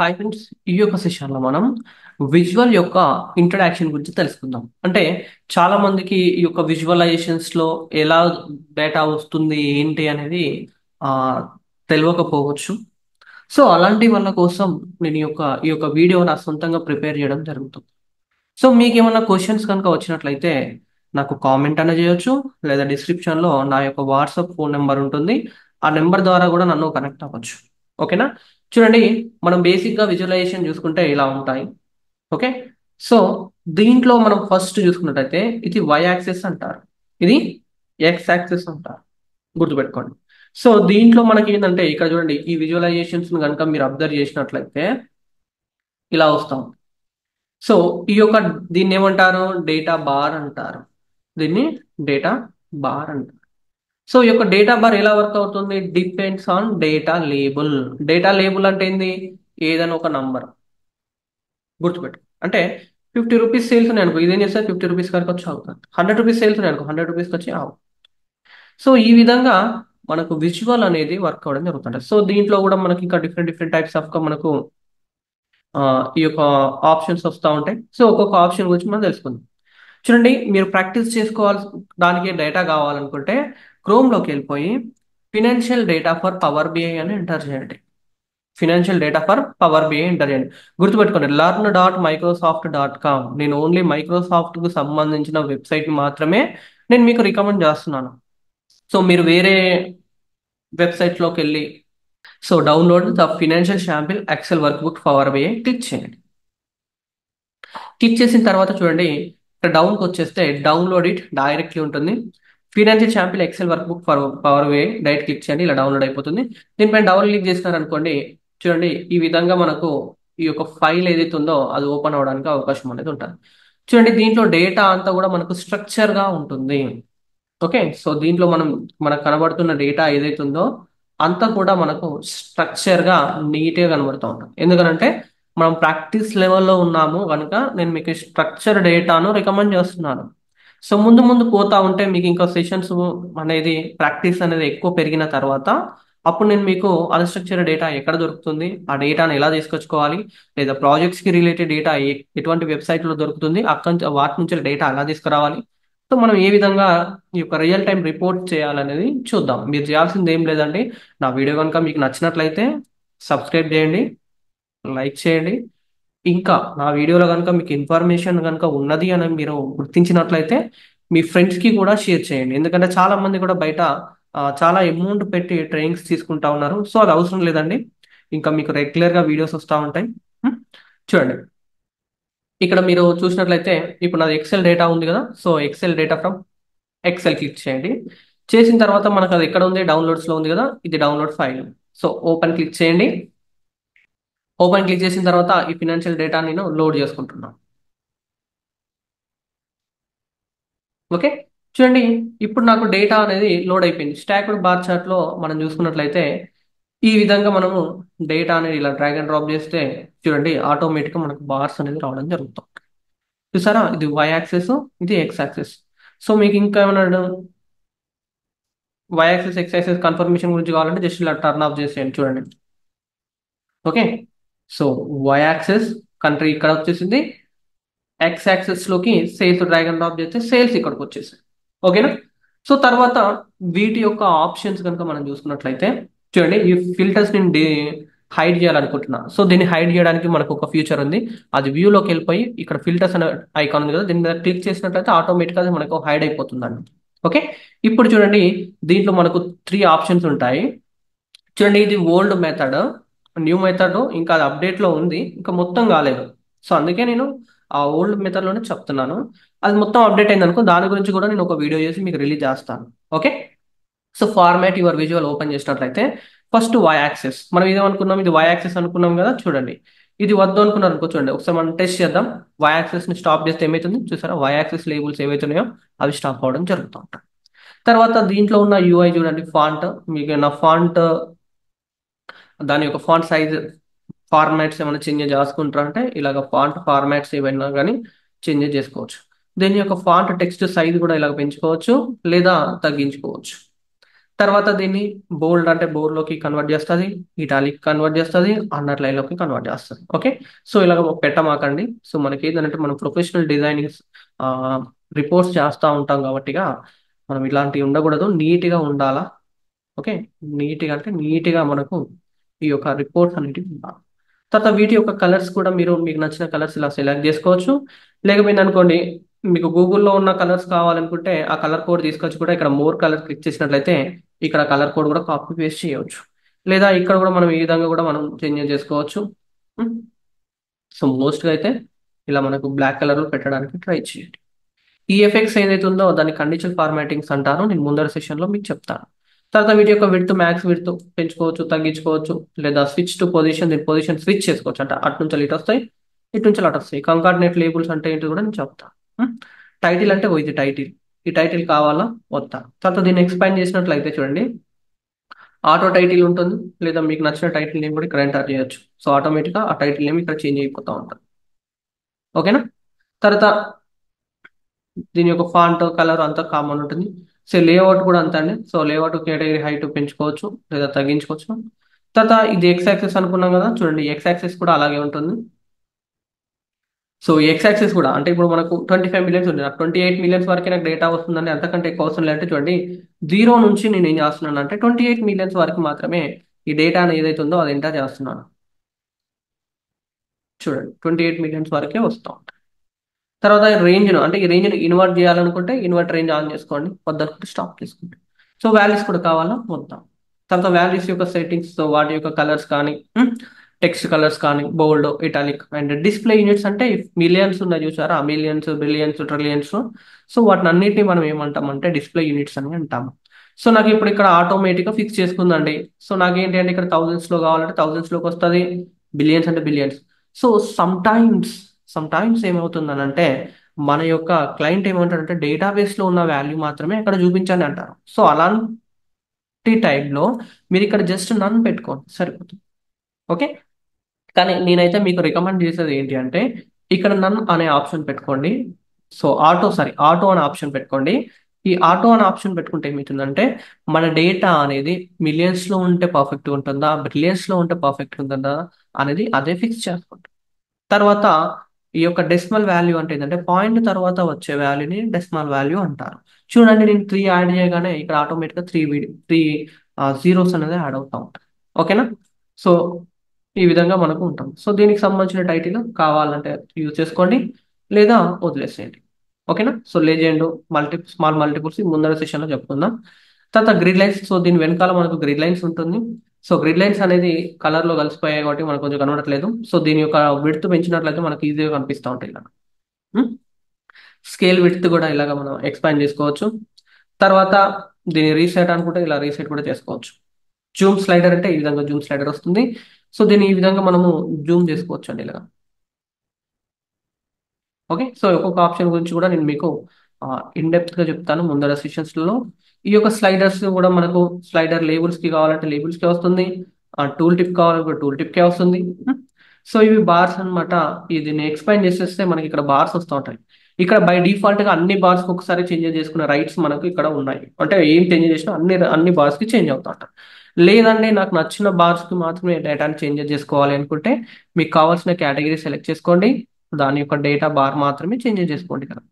Hi friends, ఈ యొక్క సెషన్లో మనం విజువల్ యొక్క ఇంట్రడక్షన్ గురించి తెలుసుకుందాం. అంటే చాలా మందికి ఈ యొక్క విజువలైజేషన్స్లో ఎలా డేటా వస్తుంది ఏంటి అనేది ఆ, తెలియకపోవచ్చు. సో అలాంటి వాళ్ళ కోసం నేను ఈ యొక్క వీడియో నా సొంతంగా ప్రిపేర్ చేయడం జరుగుతుంది. సో మీకు ఏమైనా క్వశ్చన్స్ కనుక వచ్చినట్లయితే నాకు కామెంట్ అనేది చేయొచ్చు, లేదా డిస్క్రిప్షన్లో నా యొక్క వాట్సాప్ ఫోన్ నెంబర్ ఉంటుంది. ఆ నెంబర్ ద్వారా కూడా నన్ను కనెక్ట్ అవ్వచ్చు. ఓకేనా? చూడండి, మనం బేసిక్గా విజువలైజేషన్ చూసుకుంటే ఇలా ఉంటాయి. ఓకే. సో దీంట్లో మనం ఫస్ట్ చూసుకున్నట్టయితే ఇది వై యాక్సిస్ అంటారు, ఇది ఎక్స్ యాక్సిస్ అంటారు. గుర్తుపెట్టుకోండి. సో దీంట్లో మనకి ఏంటంటే ఇక్కడ చూడండి, ఈ విజువలైజేషన్స్ కనుక మీరు అబ్జర్వ్ చేసినట్లయితే ఇలా వస్తాం. సో ఈ యొక్క దీన్ని ఏమంటారు? డేటా బార్ అంటారు. దీన్ని డేటా బార్ అంటారు. సో ఈ యొక్క డేటా బార్ ఎలా వర్క్ అవుతుంది? Depends on data label. Data label అంటే ఏంది? ఏదైనా ఒక నంబర్. గుర్తుపెట్టు. అంటే 50 రూపీస్ సేల్స్ ఉన్నాయి అనుకో, ఇదేం చేస్తారు? 50 రూపీస్ వరకు వచ్చి అవుతుంది. 100 రూపీస్ సేల్స్ ఉన్నాయి అనుకో, 100 రూపీస్కి వచ్చి ఆవు. సో ఈ విధంగా మనకు విజువల్ అనేది వర్క్ అవ్వడం జరుగుతుంది. సో దీంట్లో కూడా మనకి ఇంకా డిఫరెంట్ డిఫరెంట్ టైప్స్ ఆఫ్ మనకు ఈ యొక్క ఆప్షన్స్ వస్తూ ఉంటాయి. సో ఒక్కొక్క ఆప్షన్ గురించి మనం తెలుసుకుందాం. చూడండి, మీరు ప్రాక్టీస్ చేసుకోవాల్సి దానికి డేటా కావాలనుకుంటే క్రోమ్లోకి వెళ్ళిపోయి financial data for Power BI అని ఎంటర్ చేయండి. Financial data for Power BI enter చేయండి. గుర్తుపెట్టుకోండి, learn.microsoft.com. నేను ఓన్లీ మైక్రోసాఫ్ట్కు సంబంధించిన వెబ్సైట్ మాత్రమే నేను మీకు రికమెండ్ చేస్తున్నాను. సో మీరు వేరే వెబ్సైట్లోకి వెళ్ళి so download the financial sample Excel workbook Power BI click చేయండి. క్లిక్ చేసిన తర్వాత చూడండి, ఇక్కడ డౌన్కి వచ్చేస్తే డౌన్లోడ్ ఇట్ డైరెక్ట్లీ ఉంటుంది. Financial sample Excel workbook for Power వే డైరెక్ట్ క్లిక్ చేయండి, ఇలా డౌన్లోడ్ అయిపోతుంది. దీనిపైన డబుల్ క్లిక్ చేసినారనుకోండి, చూడండి ఈ విధంగా మనకు ఈ యొక్క ఫైల్ ఏదైతే ఉందో అది ఓపెన్ అవడానికి అవకాశం అనేది ఉంటుంది. చూడండి, దీంట్లో డేటా అంతా కూడా మనకు స్ట్రక్చర్గా ఉంటుంది. ఓకే. సో దీంట్లో మనకు కనబడుతున్న డేటా ఏదైతే ఉందో అంతా కూడా మనకు స్ట్రక్చర్గా నీట్గా కనబడుతూ ఉంటుంది. ఎందుకనంటే మనం ప్రాక్టీస్ లెవెల్లో ఉన్నాము కనుక నేను మీకు స్ట్రక్చర్ డేటాను రికమెండ్ చేస్తున్నాను. సో ముందు ముందు పోతా ఉంటే మీకు ఇంకా సెషన్స్ అనేది ప్రాక్టీస్ అనేది ఎక్కువ పెరిగిన తర్వాత అప్పుడు నేను మీకు అన్స్ట్రక్చర్ డేటా ఎక్కడ దొరుకుతుంది, ఆ డేటాను ఎలా తీసుకొచ్చుకోవాలి, లేదా ప్రాజెక్ట్స్కి రిలేటెడ్ డేటా ఎటువంటి వెబ్సైట్లో దొరుకుతుంది, అక్కడ వాటి నుంచి డేటా ఎలా తీసుకురావాలి, సో మనం ఏ విధంగా ఈ యొక్క రియల్ టైం రిపోర్ట్ చేయాలనేది చూద్దాం. మీరు చేయాల్సింది ఏం లేదండి, నా వీడియో కనుక మీకు నచ్చినట్లయితే సబ్స్క్రైబ్ చేయండి, లైక్ చేయండి. ఇంకా నా వీడియోలో కనుక మీకు ఇన్ఫర్మేషన్ కనుక ఉన్నది అని మీరు గుర్తించినట్లయితే మీ ఫ్రెండ్స్కి కూడా షేర్ చేయండి. ఎందుకంటే చాలా మంది కూడా బయట చాలా అమౌంట్ పెట్టి ట్రైనింగ్స్ తీసుకుంటా ఉన్నారు. సో అది అవసరం లేదండి, ఇంకా మీకు రెగ్యులర్గా వీడియోస్ వస్తూ ఉంటాయి. హ్మ్. చూడండి, ఇక్కడ మీరు చూసినట్లయితే ఇప్పుడు నాది ఎక్సెల్ డేటా ఉంది కదా. So Excel data from Excel click చేయండి. చేసిన తర్వాత మనకు అది ఎక్కడ ఉంది? డౌన్లోడ్స్లో ఉంది కదా, ఇది download file. So open click చేయండి. ఓపెన్ క్లిక్ చేసిన తర్వాత ఈ ఫినాన్షియల్ డేటా నేను లోడ్ చేసుకుంటున్నాను. ఓకే. చూడండి, ఇప్పుడు నాకు డేటా అనేది లోడ్ అయిపోయింది. స్టాక్డ్ బార్ చార్ట్లో మనం చూసుకున్నట్లయితే ఈ విధంగా మనము డేటా అనేది ఇలా డ్రాగ్ అండ్ డ్రాప్ చేస్తే చూడండి ఆటోమేటిక్గా మనకు బార్స్ అనేది రావడం జరుగుతుంది. చూసారా, ఇది వై యాక్సెస్, ఇది ఎక్స్ యాక్సెస్. సో మీకు ఇంకా ఏమైనా Y axis X axis confirmation గురించి కావాలంటే జస్ట్ ఇలా టర్న్ ఆఫ్ చేసేయండి. చూడండి. Okay. So Y axis country ఇక్కడ వచ్చేసింది, ఎక్స్ యాక్సెస్ లోకి సేల్స్ డ్రాగ్ అండ్ డ్రాప్ చేస్తే సేల్స్ ఇక్కడికి వచ్చేసాయి. ఓకేనా? సో తర్వాత వీటి యొక్క ఆప్షన్స్ కనుక మనం చూసుకున్నట్లయితే చూడండి, ఈ ఫిల్టర్స్ ని హైడ్ చేయాలనుకుంటున్నా. సో దీన్ని హైడ్ చేయడానికి మనకు ఒక ఫ్యూచర్ ఉంది. అది వ్యూలోకి వెళ్ళిపోయి ఇక్కడ ఫిల్టర్స్ అనే ఐకాన్ ఉంది కదా, దీని మీద క్లిక్ చేసినట్లయితే ఆటోమేటిక్గా అది మనకు హైడ్ అయిపోతుందండి. ఓకే. ఇప్పుడు చూడండి, దీంట్లో మనకు 3 ఆప్షన్స్ ఉంటాయి. చూడండి, ఇది ఓల్డ్ మెథడ్, న్యూ మెథడ్ ఇంకా అది అప్డేట్లో ఉంది, ఇంకా మొత్తం కాలేదు. సో అందుకే నేను ఆ ఓల్డ్ మెథడ్లోనే చెప్తున్నాను. అది మొత్తం అప్డేట్ అయింది అనుకో, దాని గురించి కూడా నేను ఒక వీడియో చేసి మీకు రిలీజ్ చేస్తాను. Okay. So format your visual open చేసినట్లయితే ఫస్ట్ వై యాక్సెస్ మనం ఇదేమనుకున్నాం, ఇది వై యాక్సెస్ అనుకున్నాం కదా. చూడండి, ఇది వద్దు అనుకున్నారు అనుకో, చూడండి ఒకసారి మనం టెస్ట్ చేద్దాం. వై యాక్సెస్ ని స్టాప్ చేస్తే ఏమవుతుంది చూసారా, వై యాక్సెస్ లేబుల్స్ ఏవైతున్నాయో అవి స్టాప్ అవడం జరుగుతూ ఉంటాయి. తర్వాత దీంట్లో ఉన్న యూఐ చూడండి, ఫాంట్, మీకు నా ఫాంట్ దాని యొక్క ఫాంట్ సైజ్ ఫార్మాట్స్ ఏమైనా చేంజ్ చేసుకుంటారా అంటే ఇలాగ ఫాంట్ ఫార్మాట్స్ ఏవైనా కానీ చేంజ్ చేసుకోవచ్చు. దీని యొక్క ఫాంట్ టెక్స్ట్ సైజ్ కూడా ఇలాగ పెంచుకోవచ్చు లేదా తగ్గించుకోవచ్చు. తర్వాత దీన్ని బోల్డ్ అంటే బోల్డ్ లోకి కన్వర్ట్ చేస్తుంది, ఇటాలిక్ కన్వర్ట్ చేస్తుంది, అండర్లైన్ లోకి కన్వర్ట్ చేస్తుంది. ఓకే, సో ఇలాగ పెట్టమాకండి. సో మనకి ఏంటంటే మనం ప్రొఫెషనల్ డిజైనింగ్ రిపోర్ట్స్ చేస్తూ ఉంటాం కాబట్టిగా మనం ఇలాంటివి ఉండకూడదు, నీట్గా ఉండాలా. ఓకే, నీట్గా అంటే నీట్గా మనకు ఈ యొక్క రిపోర్ట్స్ అనేటివి ఉండాలి. తర్వాత వీటి యొక్క కలర్స్ కూడా మీరు మీకు నచ్చిన కలర్స్ ఇలా సెలెక్ట్ చేసుకోవచ్చు. లేకపోయింది అనుకోండి, మీకు గూగుల్లో ఉన్న కలర్స్ కావాలనుకుంటే ఆ కలర్ కోడ్ తీసుకొచ్చి కూడా ఇక్కడ మోర్ కలర్ క్లిక్ చేసినట్లయితే ఇక్కడ కలర్ కోడ్ కూడా కాపీ పేస్ట్ చేయవచ్చు. లేదా ఇక్కడ కూడా మనం ఈ విధంగా కూడా మనం చేంజ్ చేసుకోవచ్చు. సో మోస్ట్గా అయితే ఇలా మనకు బ్లాక్ కలర్ పెట్టడానికి ట్రై చేయండి. ఈ ఎఫెక్ట్స్ ఏదైతే ఉందో దాన్ని కండిషనల్ ఫార్మాటింగ్స్ అంటారు. నేను ముందర సెషన్లో మీకు చెప్తాను. తర్వాత వీటి యొక్క విడ్త్ మ్యాక్స్ విడ్త్ పెంచుకోవచ్చు, తగ్గించుకోవచ్చు, లేదా స్విచ్ టు పొజిషన్, దీని పొజిషన్ స్విచ్ చేసుకోవచ్చు. అంటే అటు నుంచి ఇటు వస్తాయి, ఇటు నుంచి అటు వస్తాయి. కంకార్డినేట్ లేబుల్స్ అంటే ఏంటి కూడా నేను చెప్తాను. టైటిల్ అంటే ఇది టైటిల్, ఈ టైటిల్ కావాలా వద్దా. తర్వాత దీన్ని ఎక్స్పాండ్ చేసినట్లయితే చూడండి, ఆటో టైటిల్ ఉంటుంది, లేదా మీకు నచ్చిన టైటిల్ నేమ్ కూడా ఇక్కడ ఎంటర్ చేయొచ్చు. సో ఆటోమేటిక్గా ఆ టైటిల్ నేమ్ ఇక్కడ చేంజ్ అయిపోతూ ఉంటుంది. ఓకేనా. తర్వాత దీని యొక్క ఫాంట్ కలర్ అంతా కామన్ ఉంటుంది. సో లేఅవుట్ కూడా అంతే అండి. సో లేఅవుట్ కేటగిరీ హైట్ పెంచుకోవచ్చు లేదా తగ్గించుకోవచ్చు. తర్వాత ఇది ఎక్స్ యాక్సెస్ అనుకున్నాం కదా, చూడండి ఎక్స్ యాక్సెస్ కూడా అలాగే ఉంటుంది. సో ఎక్స్ యాక్సెస్ కూడా అంటే ఇప్పుడు మనకు 25 మిలియన్స్ ఉంది, నాకు 28 మిలియన్స్ వరకే నాకు డేటా వస్తుందండి, అంతకంటే ఎక్కువ అవసరం లేదంటే చూడండి, జీరో నుంచి నేను ఏం చేస్తున్నాను అంటే 28 మిలియన్స్ వరకు మాత్రమే ఈ డేటా ఏదైతే ఉందో అది ఎంటర్ చేస్తున్నాను. చూడండి 28 మిలియన్స్ వరకే వస్తాం. తర్వాత రేంజ్ను అంటే ఈ రేంజ్ని ఇన్వర్ట్ చేయాలనుకుంటే ఇన్వర్ట్ రేంజ్ ఆన్ చేసుకోండి, వద్దనుకుంటే స్టాప్ చేసుకోండి. సో వాల్యూస్ కూడా కావాలా వద్దాం. తర్వాత వాల్యూస్ యొక్క సెట్టింగ్స్, సో వాటి యొక్క కలర్స్ కానీ, టెక్స్ట్ కలర్స్ కానీ, బోల్డ్, ఇటాలిక్ అండ్ డిస్ప్లే యూనిట్స్ అంటే మిలియన్స్ ఉన్నాయి చూసారా, మిలియన్స్, బిలియన్స్, ట్రిలియన్స్. సో వాటిని అన్నిటిని మనం ఏమంటామంటే డిస్ప్లే యూనిట్స్ అని అంటాము. సో నాకు ఇప్పుడు ఇక్కడ ఆటోమేటిక్గా ఫిక్స్ చేసుకుందండి. సో నాకేంటి అంటే ఇక్కడ థౌజండ్స్లో కావాలంటే థౌజండ్స్లోకి వస్తుంది, బిలియన్స్ అంటే బిలియన్స్. సో సమ్ టైమ్స్ ఏమవుతుందనంటే మన యొక్క క్లయింట్ ఏమంటారంటే డేటాబేస్లో ఉన్న వాల్యూ మాత్రమే అక్కడ చూపించండి అంటారు. సో అలాంటి టైంలో మీరు ఇక్కడ జస్ట్ నన్ పెట్టుకోండి సరిపోతుంది. ఓకే, కానీ నేనైతే మీకు రికమెండ్ చేసేది ఏంటి అంటే ఇక్కడ నన్ అనే ఆప్షన్ పెట్టుకోండి. సో ఆటో అనే ఆప్షన్ పెట్టుకోండి. ఈ ఆటో అనే ఆప్షన్ పెట్టుకుంటే ఏమవుతుందంటే మన డేటా అనేది మిలియన్స్లో ఉంటే పర్ఫెక్ట్ ఉంటుందా, బిలియన్స్లో ఉంటే పర్ఫెక్ట్ ఉంటుందా అనేది అదే ఫిక్స్ చేసుకుంటాం. తర్వాత ఈ యొక్క డెసిమల్ వాల్యూ అంటే ఏంటంటే పాయింట్ తర్వాత వచ్చే వాల్యూని డెసిమల్ వాల్యూ అంటారు. చూడండి నేను 3 యాడ్ చేయగానే ఇక్కడ ఆటోమేటిక్గా త్రీ జీరోస్ అనేది యాడ్ అవుతా ఉంటాయి. ఓకేనా. సో ఈ విధంగా మనకు ఉంటాం. సో దీనికి సంబంధించిన టైటిల్ కావాలంటే యూజ్ చేసుకోండి లేదా వదిలేసేయండి. ఓకేనా. సో లెజెండ్ స్మాల్ మల్టిపుల్స్ ముందర సెషన్లో చెప్పుకుందాం. తర్వాత గ్రిడ్ లైన్స్, సో దీని వెనకాల మనకు గ్రిడ్ లైన్స్ ఉంటుంది. సో గ్రిడ్ లైన్స్ అనేది కలర్ లో కలిసిపోయాయి కాబట్టి మనకు కొంచెం కనబడట్లేదు. సో దీని యొక్క విడ్త్ పెంచినట్లయితే మనకి ఈజీగా కనిపిస్తూ ఉంటాయి ఇలా. స్కేల్ విడ్త్ కూడా ఇలాగ మనం ఎక్స్పాండ్ చేసుకోవచ్చు. తర్వాత దీన్ని రీసెట్ అనుకుంటే ఇలా రీసెట్ కూడా చేసుకోవచ్చు. జూమ్ స్లైడర్ అంటే ఈ విధంగా జూమ్ స్లైడర్ వస్తుంది. సో దీన్ని ఈ విధంగా మనము జూమ్ చేసుకోవచ్చు అండి ఇలాగా. ఓకే, సో ఒక్కొక్క ఆప్షన్ గురించి కూడా నేను మీకు ఇన్డెప్త్ గా చెప్తాను ముందర సెషన్స్లలో. ఈ యొక్క స్లైడర్స్ కూడా మనకు స్లైడర్ లేబుల్స్ కి కావాలంటే లేబుల్స్ కి వస్తుంది, టూల్ టిప్ కావాలంటే టూల్ టిప్ కే వస్తుంది. సో ఇవి బార్స్ అన్నమాట. దీన్ని ఎక్స్పాండ్ చేసేస్తే మనకి ఇక్కడ బార్స్ వస్తూ ఉంటాయి. ఇక్కడ బై డిఫాల్ట్ గా అన్ని బార్స్ ఒకసారి చేంజ్ చేసుకునే రైట్స్ మనకు ఇక్కడ ఉన్నాయి. అంటే ఏం చేంజ్ చేసినా అన్ని బార్స్ కి చేంజ్ అవుతా ఉంటాయి. లేదండి నాకు నచ్చిన బార్స్ కి మాత్రమే డేటాని చేంజ్ చేసుకోవాలి అనుకుంటే మీకు కావాల్సిన కేటగిరీ సెలెక్ట్ చేసుకోండి, దాని యొక్క డేటా బార్ మాత్రమే చేంజ్ చేసుకోండి కదా.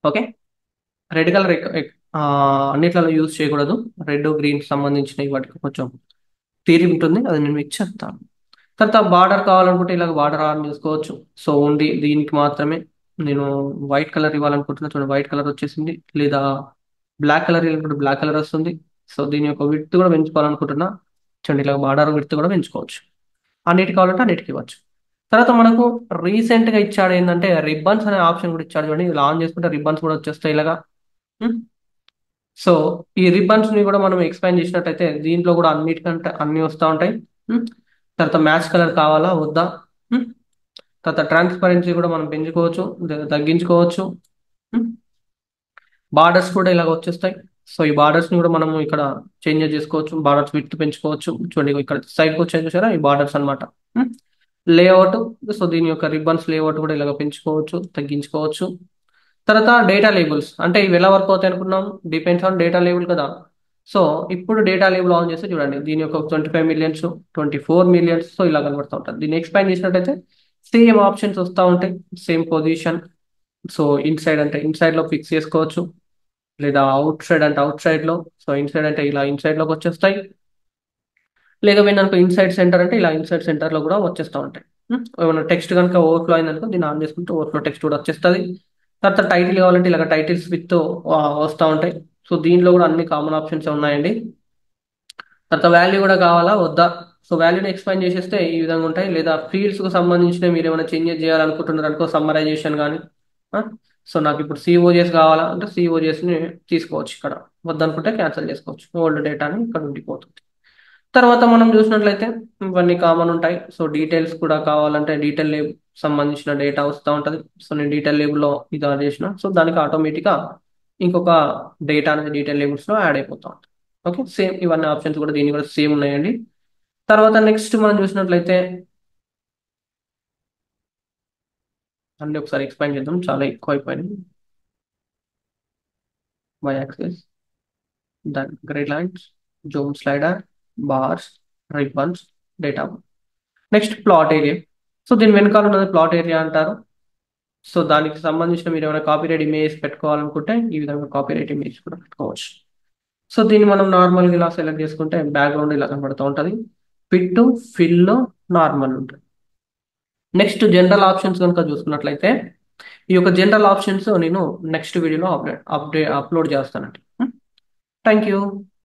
ఓకే, రెడ్ కలర్ అన్నిట్లలో యూజ్ చేయకూడదు. రెడ్ గ్రీన్ సంబంధించిన వాటికి కొంచెం థియరీ ఉంటుంది, అది నేను మీకు చెప్తాను. తర్వాత బార్డర్ కావాలనుకుంటే ఇలాగ బార్డర్ ఆన్ చేసుకోవచ్చు. సో ఓన్లీ దీనికి మాత్రమే నేను వైట్ కలర్ ఇవ్వాలనుకుంటున్నా, చూడండి వైట్ కలర్ వచ్చేసింది. లేదా బ్లాక్ కలర్ ఇవ్వాలనుకుంటే బ్లాక్ కలర్ వస్తుంది. సో దీని యొక్క విడ్త్ కూడా పెంచుకోవాలనుకుంటున్నా, చూడండి ఇలా బార్డర్ విడ్త్ కూడా పెంచుకోవచ్చు. అన్నిటి కావాలంటే అన్నిటికి ఇవ్వచ్చు. తర్వాత మనకు రీసెంట్ గా ఇచ్చాడు ఏంటంటే రిబ్బన్స్ అనే ఆప్షన్ కూడా ఇచ్చాడు చూడండి, ఇలా ఆన్ చేసుకుంటే రిబ్బన్స్ కూడా వచ్చేస్తాయి ఇలాగా. ఉం? సో ఈ రిబ్బన్స్ ని కూడా మనం ఎక్స్పాండ్ చేసినట్టయితే దీంట్లో కూడా అన్నిటికంటే అన్ని వస్తూ ఉంటాయి. ఉం? తర్వాత మ్యాచ్ కలర్ కావాలా వద్దా. ఉం? తర్వాత ట్రాన్స్పరెన్సీ కూడా మనం పెంచుకోవచ్చు లేదా తగ్గించుకోవచ్చు. బార్డర్స్ కూడా ఇలాగ వచ్చేస్తాయి. సో ఈ బార్డర్స్ ని కూడా మనం ఇక్కడ చేంజ్ చేసుకోవచ్చు, బార్డర్స్ విడ్త్ పెంచుకోవచ్చు. చూడండి ఇక్కడ సైడ్కి వచ్చాయి చూసారా, ఈ బార్డర్స్ అనమాట. లేఅవుట్, సో దీని యొక్క రిబ్బన్స్ లేఅవుట్ కూడా ఇలాగ పెంచుకోవచ్చు, తగ్గించుకోవచ్చు. తర్వాత డేటా లేబుల్స్, అంటే ఇవి ఎలా వర్క్ అవుతాయి అనుకున్నాం, డిపెండ్స్ ఆన్ డేటా లేబుల్ కదా. సో ఇప్పుడు డేటా లేబుల్ ఆన్ చేస్తే చూడండి, దీని యొక్క 25 మిలియన్స్, 24 మిలియన్స్, సో ఇలా కనబడుతూ ఉంటుంది. దీన్ని ఎక్స్పాండ్ చేసినట్టయితే సేమ్ ఆప్షన్స్ వస్తూ ఉంటాయి, సేమ్ పొజిషన్. సో ఇన్సైడ్ అంటే ఇన్సైడ్ లో ఫిక్స్ చేసుకోవచ్చు, లేదా అవుట్ సైడ్ అంటే అవుట్ సైడ్ లో. సో ఇన్సైడ్ అంటే ఇలా ఇన్సైడ్ లోకి వచ్చేస్తాయి, లేకపోతే అనుకో ఇన్సైడ్ సెంటర్ అంటే ఇలా ఇన్సైడ్ సెంటర్ లో కూడా వచ్చేస్తూ ఉంటాయి. ఏమైనా టెక్స్ట్ కనుక ఓవర్ఫ్లో అయిందనుకో దీన్ని ఆన్ చేసుకుంటే ఓవర్ఫ్లో టెక్స్ట్ కూడా వచ్చేస్తుంది. తర్వాత టైటిల్ కావాలంటే ఇలాగ టైటిల్స్ విత్ వస్తూ ఉంటాయి. సో దీనిలో కూడా అన్ని కామన్ ఆప్షన్స్ ఉన్నాయండి. తర్వాత వాల్యూ కూడా కావాలా వద్దా, సో వాల్యూని ఎక్స్పాండ్ చేసేస్తే ఈ విధంగా ఉంటాయి. లేదా ఫీల్డ్స్ కు సంబంధించిన మీరు ఏమైనా చేంజెస్ చేయాలనుకుంటున్నారు అనుకో, సమ్మరైజేషన్ కానీ. సో నాకు ఇప్పుడు సిఓజెస్ కావాలా అంటే సిఓజెస్ ని తీసుకోవచ్చు ఇక్కడ, వద్దనుకుంటే క్యాన్సిల్ చేసుకోవచ్చు, ఓల్డ్ డేటాని ఇక్కడ ఉండిపోతుంది. తర్వాత మనం చూసినట్లయితే ఇవన్నీ కామన్ ఉంటాయి. సో డీటెయిల్స్ కూడా కావాలంటే డీటెయిల్ లేబుల్ సంబంధించిన డేటా వస్తూ ఉంటుంది. సో నేను డీటెయిల్ లేబుల్లో ఇది ఆన్ చేసిన, సో దానికి ఆటోమేటిక్గా ఇంకొక డేటా అనేది డీటెయిల్ లేబుల్స్లో యాడ్ అయిపోతా ఉంటుంది. ఓకే, సేమ్ ఇవన్నీ ఆప్షన్స్ కూడా దీన్ని కూడా సేమ్ ఉన్నాయండి. తర్వాత నెక్స్ట్ మనం చూసినట్లయితే అన్ని ఒకసారి ఎక్స్పాండ్ చేద్దాం, చాలా ఎక్కువ అయిపోయినాయి. వై యాక్సిస్, దాని grid lines, Zoom slider, bars, ribbons, data. Next plot area, so దీని వెనకాల ఉన్నది ప్లాట్ ఏరియా అంటారు. సో దానికి సంబంధించిన మీరు ఏమైనా కాపీరైట్ ఇమేజ్ పెట్టుకోవాలనుకుంటే ఈ విధంగా కాపీరైట్ ఇమేజ్ కూడా పెట్టుకోవచ్చు. సో దీన్ని మనం నార్మల్గా ఇలా సెలెక్ట్ చేసుకుంటే బ్యాక్గ్రౌండ్ ఇలా కనబడుతూ ఉంటుంది. ఫిట్, ఫిల్, నార్మల్ ఉంటుంది. నెక్స్ట్ జనరల్ ఆప్షన్స్ కనుక చూసుకున్నట్లయితే ఈ యొక్క జనరల్ ఆప్షన్స్ నేను నెక్స్ట్ వీడియోలో అప్లోడ్ చేస్తానండి. Thank you.